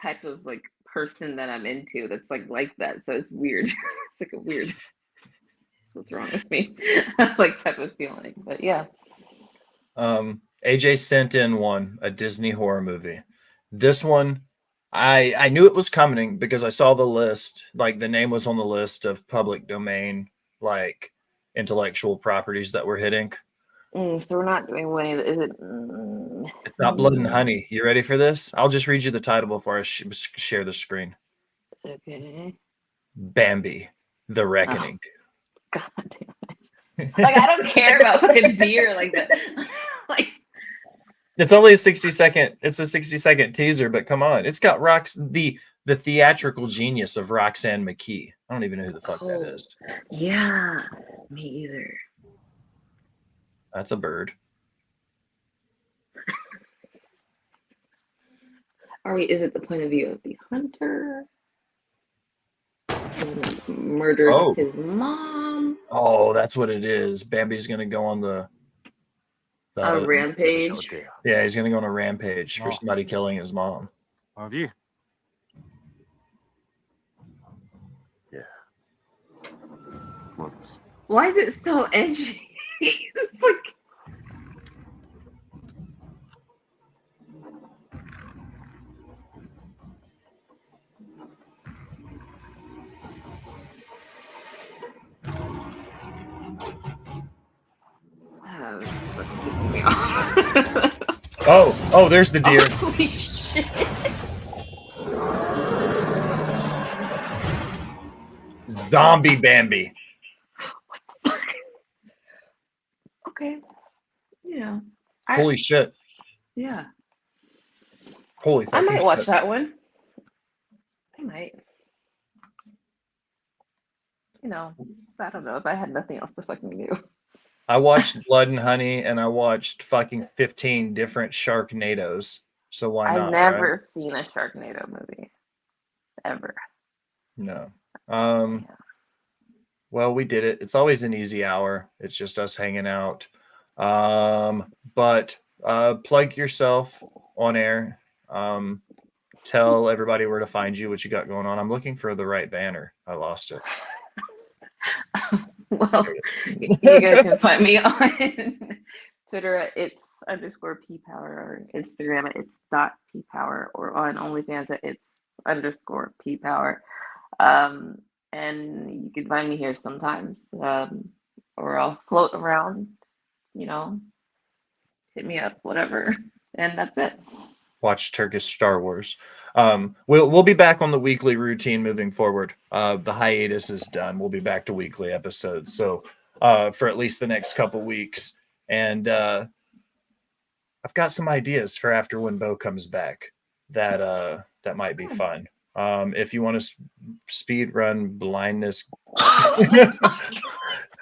type of like person that I'm into that's like that. So it's weird. It's like a weird what's wrong with me? Like type of feeling. But yeah. AJ sent in a Disney horror movie. This one, I knew it was coming because I saw the list, like the name was on the list of public domain, like intellectual properties that we're hitting. So we're not doing any. Is it? It's not Blood and Honey. You ready for this? I'll just read you the title before I share the screen. Okay. Bambi, The Reckoning. God damn it. Like, I don't care about fucking deer like that. Like, It's only a 60-second. It's a 60-second teaser, but come on, it's got the theatrical genius of Roxanne McKee. I don't even know who the fuck that is. Yeah, me either. That's a bird. Is it the point of view of the hunter? Murdered his mom. Oh, that's what it is. Bambi's gonna go on the rampage. Yeah, he's gonna go on a rampage for somebody killing his mom. Have you? Yeah. Why is it so edgy? It's like. Oh, there's the deer. Holy shit. Zombie Bambi. Okay. Yeah. Holy shit. Yeah. Holy fucking I might watch shit. that one. I might. I don't know if I had nothing else to fucking do. I watched Blood and Honey, and I watched fucking 15 different Sharknadoes. So why not? I've never seen a Sharknado movie. Ever. No. Well, we did it. It's always an easy hour. It's just us hanging out. But plug yourself on air. Tell everybody where to find you, what you got going on. I'm looking for the right banner. I lost it. Well, you guys can find me on Twitter at its_ppower, or Instagram at its.ppower, or on OnlyFans at its_ppower. And you can find me here sometimes, or I'll float around, hit me up, whatever. And that's it. Watch Turkish Star Wars. We'll be back on the weekly routine moving forward. The hiatus is done. We'll be back to weekly episodes. So for at least the next couple weeks. And I've got some ideas for after when Bo comes back that might be fun. If you want to speed run blindness.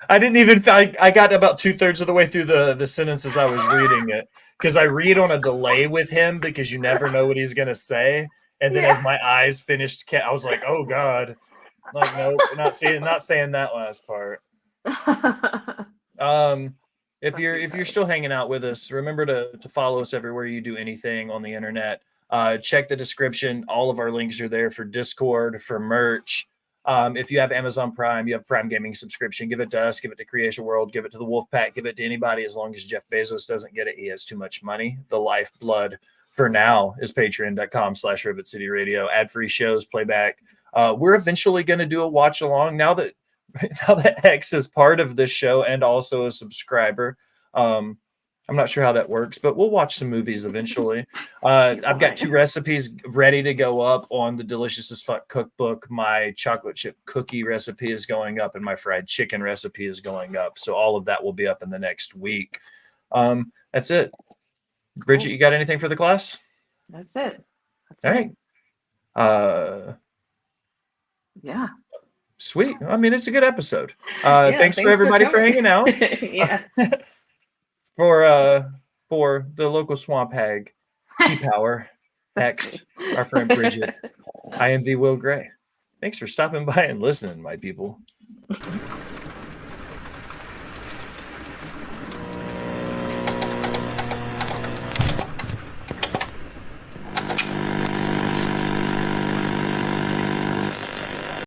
I didn't even. I got about 2/3 of the way through the sentences I was reading it, because I read on a delay with him because you never know what he's gonna say. And then as my eyes finished, I was like, "Oh God!" Like, no, not saying that last part. If you're still hanging out with us, remember to follow us everywhere you do anything on the internet. Check the description. All of our links are there for Discord, for merch. If you have Amazon Prime, you have Prime Gaming subscription, give it to us, give it to Creation World, give it to the Wolfpack, give it to anybody, as long as Jeff Bezos doesn't get it. He has too much money. The lifeblood for now is patreon.com/Rivet City Radio. Ad-free shows, playback. We're eventually going to do a watch along now that X is part of this show and also a subscriber. I'm not sure how that works, but we'll watch some movies eventually. I've got 2 recipes ready to go up on the Delicious as Fuck cookbook. My chocolate chip cookie recipe is going up, and my fried chicken recipe is going up. So all of that will be up in the next week. That's it. Bridget, you got anything for the class? That's it. All right. Yeah. Sweet. I mean, it's a good episode. Thanks for everybody for hanging out. Yeah. For the local swamp hag, P-Power, X, our friend Bridget, I am the Will Gray. Thanks for stopping by and listening, my people.